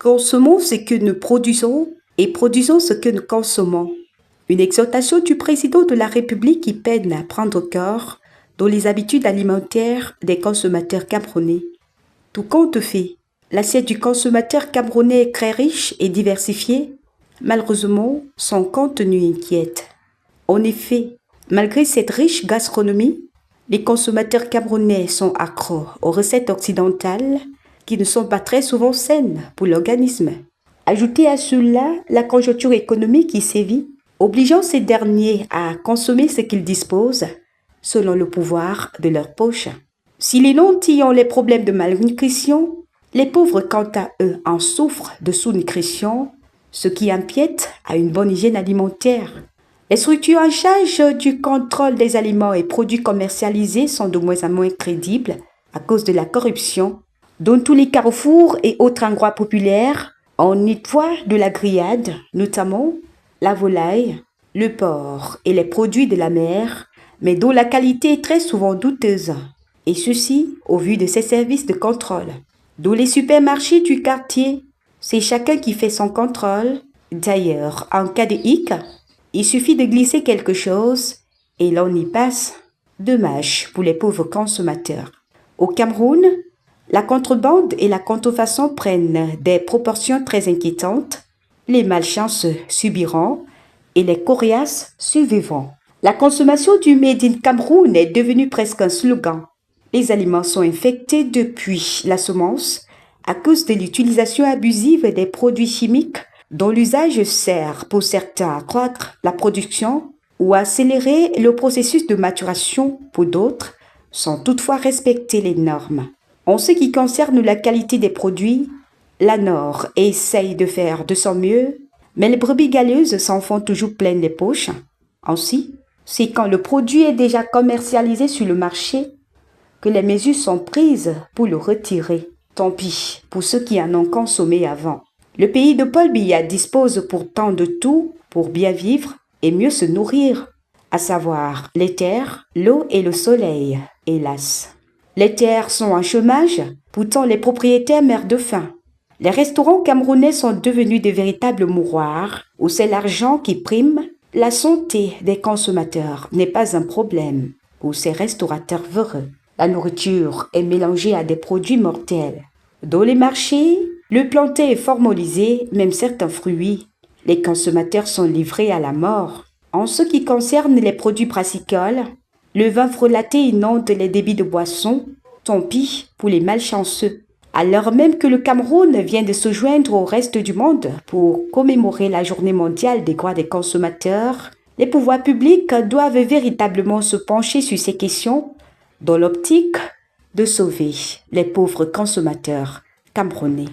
Consommons ce que nous produisons et produisons ce que nous consommons. Une exhortation du président de la République qui peine à prendre corps dans les habitudes alimentaires des consommateurs camerounais. Tout compte fait, l'assiette du consommateur camerounais est très riche et diversifiée. Malheureusement, son contenu inquiète. En effet, malgré cette riche gastronomie, les consommateurs camerounais sont accros aux recettes occidentales qui ne sont pas très souvent saines pour l'organisme. Ajoutez à cela la conjoncture économique qui sévit, obligeant ces derniers à consommer ce qu'ils disposent selon le pouvoir de leur poche. Si les nantis ont les problèmes de malnutrition, les pauvres quant à eux en souffrent de sous-nutrition, ce qui empiète à une bonne hygiène alimentaire. Les structures en charge du contrôle des aliments et produits commercialisés sont de moins en moins crédibles à cause de la corruption, dont tous les carrefours et autres endroits populaires on nettoie de la grillade, notamment la volaille, le porc et les produits de la mer, mais dont la qualité est très souvent douteuse. Et ceci au vu de ces services de contrôle. D'où les supermarchés du quartier, c'est chacun qui fait son contrôle. D'ailleurs, en cas de hic, il suffit de glisser quelque chose et l'on y passe. Dommage pour les pauvres consommateurs. Au Cameroun, la contrebande et la contrefaçon prennent des proportions très inquiétantes. Les malchanceux subiront et les coriaces survivront. La consommation du Made in Cameroun est devenue presque un slogan. Les aliments sont infectés depuis la semence à cause de l'utilisation abusive des produits chimiques dont l'usage sert pour certains à accroître la production ou à accélérer le processus de maturation pour d'autres, sans toutefois respecter les normes. En ce qui concerne la qualité des produits, la Nord essaye de faire de son mieux, mais les brebis galeuses s'en font toujours pleines les poches. Ainsi, c'est quand le produit est déjà commercialisé sur le marché que les mesures sont prises pour le retirer. Tant pis pour ceux qui en ont consommé avant. Le pays de Paul Biya dispose pourtant de tout pour bien vivre et mieux se nourrir, à savoir les terres, l'eau et le soleil, hélas. Les terres sont en chômage, pourtant les propriétaires meurent de faim. Les restaurants camerounais sont devenus de véritables mouroirs où c'est l'argent qui prime. La santé des consommateurs n'est pas un problème pour ces restaurateurs véreux. La nourriture est mélangée à des produits mortels. Dans les marchés, le plantain est formalisé, même certains fruits. Les consommateurs sont livrés à la mort. En ce qui concerne les produits brassicoles, le vin frelaté inonde les débits de boissons. Tant pis pour les malchanceux. Alors même que le Cameroun vient de se joindre au reste du monde pour commémorer la journée mondiale des droits des consommateurs, les pouvoirs publics doivent véritablement se pencher sur ces questions dans l'optique de sauver les pauvres consommateurs camerounais.